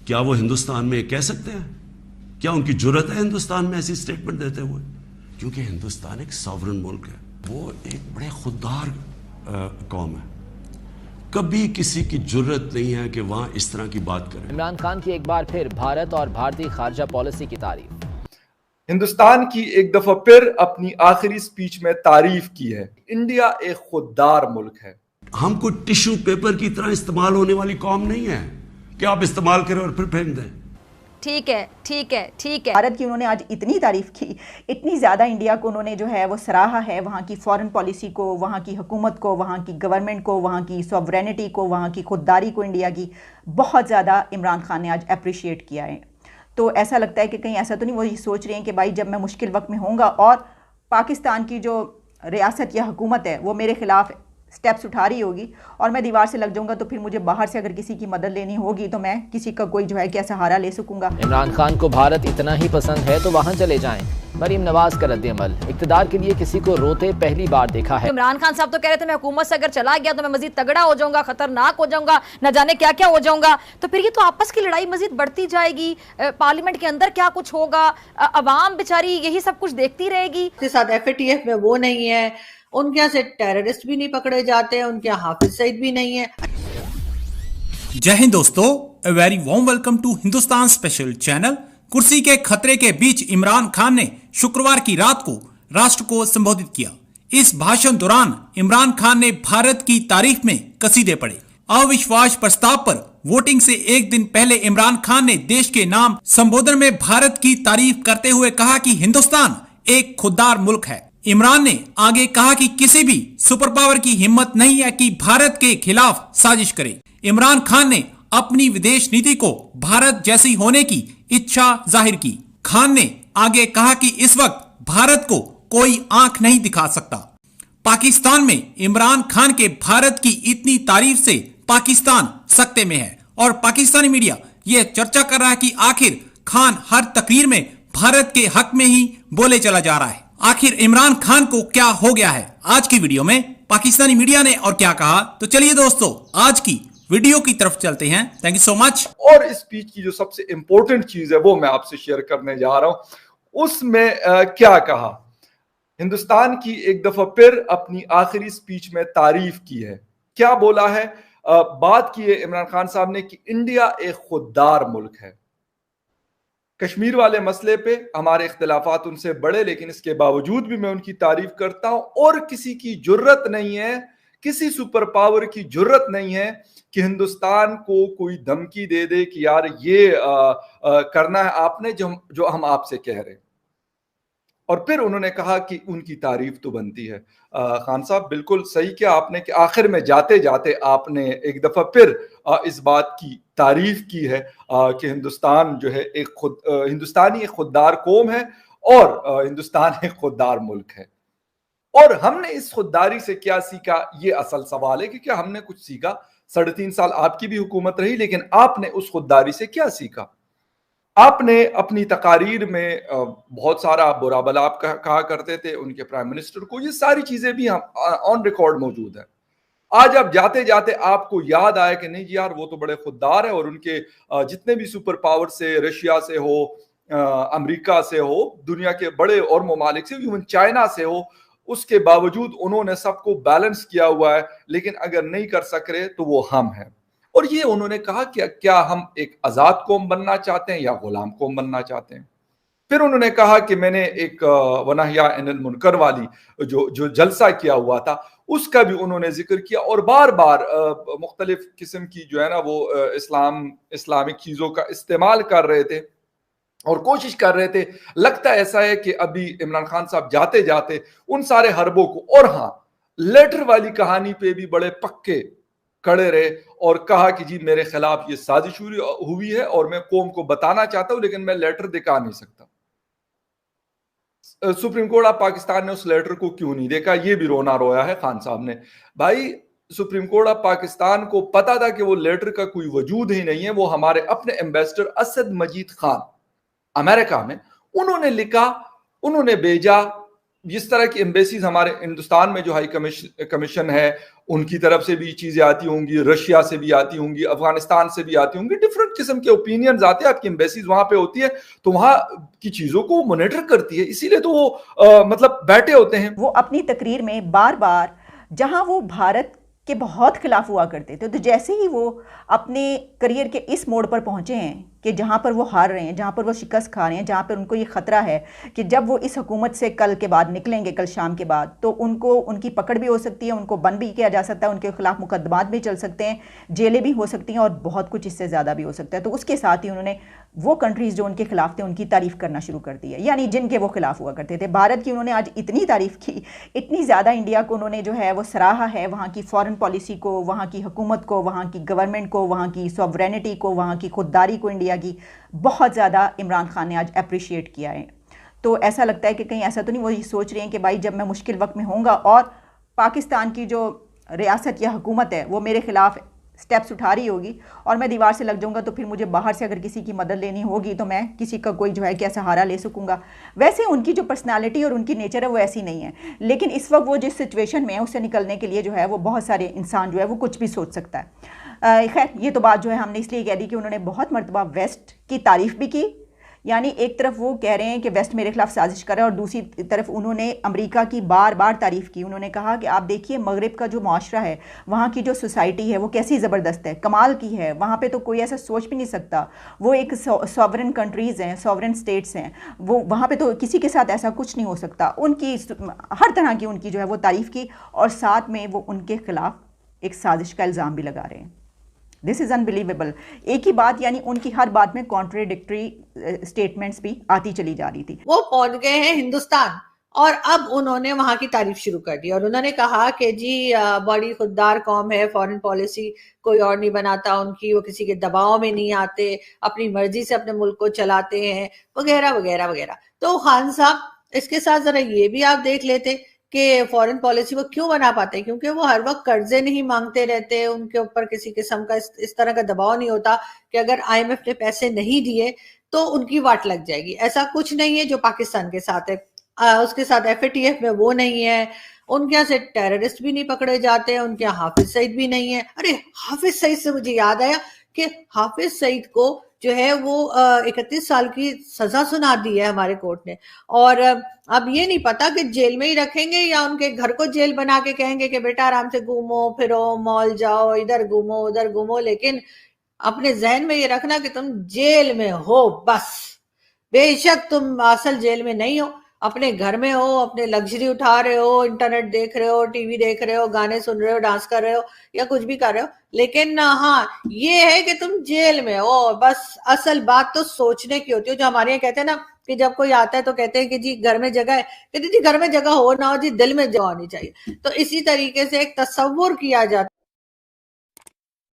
क्या वो हिंदुस्तान में कह सकते हैं? क्या उनकी जुर्रत है हिंदुस्तान में ऐसी स्टेटमेंट देते हुए? क्योंकि हिंदुस्तान एक सॉवरन मुल्क है, वो एक बड़े खुददार कौम है। कभी किसी की जुर्रत नहीं है कि वहां इस तरह की बात करें। इमरान खान की एक बार फिर भारत और भारतीय खारजा पॉलिसी की तारीफ। हिंदुस्तान की एक दफा फिर अपनी आखिरी स्पीच में तारीफ की है। इंडिया एक खुददार मुल्क है। हम कोई टिश्यू पेपर की तरह इस्तेमाल होने वाली कौम नहीं है कि आप इस्तेमाल करें और फिर फेंक दें। ठीक है, ठीक है, ठीक है। भारत की उन्होंने आज इतनी तारीफ की, इतनी ज़्यादा इंडिया को उन्होंने जो है वो सराहा है, वहाँ की फॉरेन पॉलिसी को, वहाँ की हुकूमत को, वहाँ की गवर्नमेंट को, वहाँ की सॉवरेनिटी को, वहाँ की खुददारी को, इंडिया की बहुत ज़्यादा इमरान खान ने आज अप्रिशिएट किया है। तो ऐसा लगता है कि कहीं ऐसा तो नहीं वो ये सोच रहे हैं कि भाई जब मैं मुश्किल वक्त में होऊंगा और पाकिस्तान की जो रियासत या हुकूमत है वो मेरे खिलाफ स्टेप्स उठा रही होगी और मैं दीवार से लग जाऊंगा, तो फिर मुझे बाहर से अगर किसी की मदद लेनी होगी तो मैं किसी का कोई जो है क्या सहारा ले सकूंगा। इमरान खान को भारत इतना ही पसंद है तो वहां चले जाएं। मरीम नवाज का रद्द-ए-अमल, इक़्तिदार के लिए किसी को रोते पहली बार देखा है। इमरान खान साहब तो कह रहे थे मैं हुकूमत से अगर चला गया तो मैं मजीद तगड़ा हो जाऊंगा, खतरनाक हो जाऊंगा, न जाने क्या क्या हो जाऊंगा। तो फिर ये तो आपस की लड़ाई मजीद बढ़ती जाएगी। पार्लियामेंट के अंदर क्या कुछ होगा, अवाम बेचारी यही सब कुछ देखती रहेगी। के साथ FATF में वो नहीं है, उनके यहाँ से टेररिस्ट भी नहीं पकड़े जाते हैं, उनके यहाँ हाफिज सईद भी नहीं है। जय हिंद दोस्तों, a very warm welcome to Hindustan special channel. कुर्सी के खतरे के बीच इमरान खान ने शुक्रवार की रात को राष्ट्र को संबोधित किया। इस भाषण दौरान इमरान खान ने भारत की तारीफ में कसीदे पढ़े। अविश्वास प्रस्ताव पर वोटिंग से एक दिन पहले इमरान खान ने देश के नाम संबोधन में भारत की तारीफ करते हुए कहा कि हिंदुस्तान एक खुददार मुल्क है। इमरान ने आगे कहा कि किसी भी सुपर पावर की हिम्मत नहीं है कि भारत के खिलाफ साजिश करे। इमरान खान ने अपनी विदेश नीति को भारत जैसी होने की इच्छा जाहिर की। खान ने आगे कहा कि इस वक्त भारत को कोई आंख नहीं दिखा सकता। पाकिस्तान में इमरान खान के भारत की इतनी तारीफ से पाकिस्तान सकते में है और पाकिस्तानी मीडिया यह चर्चा कर रहा है कि आखिर खान हर तकरीर में भारत के हक में ही बोले चला जा रहा है। आखिर इमरान खान को क्या हो गया है? आज की वीडियो में पाकिस्तानी मीडिया ने और क्या कहा, तो चलिए दोस्तों आज की वीडियो की तरफ चलते हैं। Thank you so much. और इस स्पीच की जो सबसे इंपॉर्टेंट चीज है वो मैं आपसे शेयर करने जा रहा हूं। उसमें क्या कहा, हिंदुस्तान की एक दफा फिर अपनी आखिरी स्पीच में तारीफ की है। क्या बोला है? बात की है इमरान खान साहब ने कि इंडिया एक खुददार मुल्क है। कश्मीर वाले मसले पे हमारे इख्तिलाफात उनसे बड़े, लेकिन इसके बावजूद भी मैं उनकी तारीफ करता हूं। और किसी की जुर्रत नहीं है, किसी सुपर पावर की जुर्रत नहीं है कि हिंदुस्तान को कोई धमकी दे दे कि यार ये करना है आपने जो हम आपसे कह रहे हैं। और फिर उन्होंने कहा कि उनकी तारीफ तो बनती है। खान साहब बिल्कुल सही किया आपने कि आखिर में जाते जाते आपने एक दफा फिर इस बात की तारीफ की है कि हिंदुस्तान जो है हिंदुस्तानी एक खुददार कौम है और हिंदुस्तान एक खुददार मुल्क है। और हमने इस खुददारी से क्या सीखा, ये असल सवाल है कि क्या हमने कुछ सीखा? 3.5 साल आपकी भी हुकूमत रही, लेकिन आपने उस खुददारी से क्या सीखा? आपने अपनी तकारीर में बहुत सारा बुरा भला आप कहा करते थे उनके प्राइम मिनिस्टर को। ये सारी चीजें भी हम ऑन रिकॉर्ड मौजूद है। आज अब जाते जाते आपको याद आया कि नहीं यार वो तो बड़े खुददार है और उनके जितने भी सुपर पावर से, रशिया से हो, अमेरिका से हो, दुनिया के बड़े और ममालिक से, इवन चाइना से हो, उसके बावजूद उन्होंने सबको बैलेंस किया हुआ है। लेकिन अगर नहीं कर सक रहे तो वो हम हैं। और ये उन्होंने कहा कि क्या हम एक आजाद कौम बनना चाहते हैं या गुलाम कौम बनना चाहते हैं। फिर उन्होंने कहा कि मैंने एक वनहया अनिल मुनकर वाली जो जलसा किया हुआ था उसका भी उन्होंने जिक्र किया। और बार बार मुख्तलिफ किस्म की जो है ना वो इस्लामिक चीजों का इस्तेमाल कर रहे थे और कोशिश कर रहे थे। लगता ऐसा है कि अभी इमरान खान साहब जाते जाते उन सारे हरबों को, और हाँ लेटर वाली कहानी पे भी बड़े पक्के खड़े रहे और कहा कि जी मेरे खिलाफ ये साजिश हुई है और मैं कौम को बताना चाहता हूं, लेकिन मैं लेटर दिखा नहीं सकता। सुप्रीम कोर्ट ऑफ पाकिस्तान ने उस लेटर को क्यों नहीं देखा, ये भी रोना रोया है खान साहब ने। भाई सुप्रीम कोर्ट ऑफ पाकिस्तान को पता था कि वो लेटर का कोई वजूद ही नहीं है। वो हमारे अपने एम्बेसडर असद मजीद खान अमेरिका में, उन्होंने लिखा, उन्होंने भेजा जिस तरह की एम्बेसीज हमारे हिंदुस्तान में जो हाई कमीशन है उनकी तरफ से भी चीजें आती होंगी, रशिया से भी आती होंगी, अफगानिस्तान से भी आती होंगी, डिफरेंट किस्म के ओपिनियंस आते हैं। आपकी एम्बेसीज वहां पे होती है तो वहां की चीजों को मॉनिटर करती है, इसीलिए तो वो मतलब बैठे होते हैं। वो अपनी तकरीर में बार बार जहां वो भारत के बहुत खिलाफ हुआ करते थे, तो जैसे ही वो अपने करियर के इस मोड़ पर पहुंचे हैं कि जहां पर वो हार रहे हैं, जहां पर वो शिकस्त खा रहे हैं, जहां पर उनको ये खतरा है कि जब वो इस हुकूमत से कल के बाद निकलेंगे, कल शाम के बाद, तो उनको उनकी पकड़ भी हो सकती है, उनको बंद भी किया जा सकता है, उनके खिलाफ मुकदमात भी चल सकते हैं, जेलें भी हो सकती हैं और बहुत कुछ इससे ज़्यादा भी हो सकता है। तो उसके साथ ही उन्होंने वो कंट्रीज़ जो उनके खिलाफ थे उनकी तारीफ़ करना शुरू कर दी है, यानी जिनके वो खिलाफ हुआ करते थे। भारत की उन्होंने आज इतनी तारीफ़ की, इतनी ज़्यादा इंडिया को उन्होंने जो है वो सराहा है, वहाँ की फॉरेन पॉलिसी को, वहाँ की हुकूमत को, वहाँ की गवर्नमेंट को, वहाँ की सॉवरेनिटी को, वहाँ की खुददारी को, इंडिया की बहुत ज़्यादा इमरान खान ने आज अप्रिशिएट किया है। तो ऐसा लगता है कि कहीं ऐसा तो नहीं वो ये सोच रहे हैं कि भाई जब मैं मुश्किल वक्त में होऊंगा और पाकिस्तान की जो रियासत या हुकूमत है वो मेरे खिलाफ स्टेप्स उठा रही होगी और मैं दीवार से लग जाऊंगा, तो फिर मुझे बाहर से अगर किसी की मदद लेनी होगी तो मैं किसी का कोई जो है क्या सहारा ले सकूंगा। वैसे उनकी जो पर्सनालिटी और उनकी नेचर है वो ऐसी नहीं है, लेकिन इस वक्त वो जिस सिचुएशन में है उससे निकलने के लिए जो है वो बहुत सारे इंसान जो है वो कुछ भी सोच सकता है। खैर ये तो बात जो है हमने इसलिए कह दी कि उन्होंने बहुत मरतबा वेस्ट की तारीफ़ भी की, यानी एक तरफ वो कह रहे हैं कि वेस्ट मेरे खिलाफ साजिश कर रहा है और दूसरी तरफ उन्होंने अमेरिका की बार बार तारीफ़ की। उन्होंने कहा कि आप देखिए मगरिब का जो माशरा है, वहाँ की जो सोसाइटी है वो कैसी ज़बरदस्त है, कमाल की है, वहाँ पे तो कोई ऐसा सोच भी नहीं सकता, वो एक सॉवरन कंट्रीज़ हैं, सॉवरन स्टेट्स हैं, वो वहाँ पे तो किसी के साथ ऐसा कुछ नहीं हो सकता। उनकी हर तरह की उनकी जो है वो तारीफ़ की और साथ में वो उनके खिलाफ एक साजिश का इल्ज़ाम भी लगा रहे हैं। This is unbelievable. एक ही बात, यानी उनकी हर बात में कॉन्ट्रेडिक्टरी स्टेटमेंट्स भी आती चली जा रही थी। वो पहुंच गए हैं हिंदुस्तान और अब उन्होंने वहां की तारीफ शुरू कर दी और उन्होंने कहा कि जी बड़ी खुददार कौम है, फॉरेन पॉलिसी कोई और नहीं बनाता उनकी, वो किसी के दबाव में नहीं आते, अपनी मर्जी से अपने मुल्क को चलाते हैं, वगैरह वगैरह वगैरह। तो खान साहब इसके साथ जरा ये भी आप देख लेते कि फॉरेन पॉलिसी वो क्यों बना पाते, क्योंकि वो हर वक्त कर्जे नहीं मांगते रहते, उनके ऊपर किसी किस्म का इस तरह का दबाव नहीं होता कि अगर IMF ने पैसे नहीं दिए तो उनकी वाट लग जाएगी। ऐसा कुछ नहीं है जो पाकिस्तान के साथ है। उसके साथ FATF में वो नहीं है, उनके यहाँ से टेररिस्ट भी नहीं पकड़े जाते हैं, उनके यहाँ हाफिज सईद भी नहीं है। अरे हाफिज सईद से मुझे याद आया कि हाफिज सईद को जो है वो 31 साल की सजा सुना दी है हमारे कोर्ट ने, और अब ये नहीं पता कि जेल में ही रखेंगे या उनके घर को जेल बना के कहेंगे कि बेटा आराम से घूमो फिरो, मॉल जाओ, इधर घूमो उधर घूमो, लेकिन अपने जहन में ये रखना कि तुम जेल में हो बस। बेशक तुम असल जेल में नहीं हो, अपने घर में हो, अपने लग्जरी उठा रहे हो, इंटरनेट देख रहे हो, टीवी देख रहे हो, गाने सुन रहे हो, डांस कर रहे हो या कुछ भी कर रहे हो, लेकिन हाँ ये है कि तुम जेल में हो बस। असल बात तो सोचने की होती है। जो हमारे यहाँ कहते हैं ना कि जब कोई आता है तो कहते हैं कि जी घर में जगह है, कहते जी घर में जगह हो ना हो जी, दिल में जगह होनी चाहिए। तो इसी तरीके से एक तस्वुर किया जाता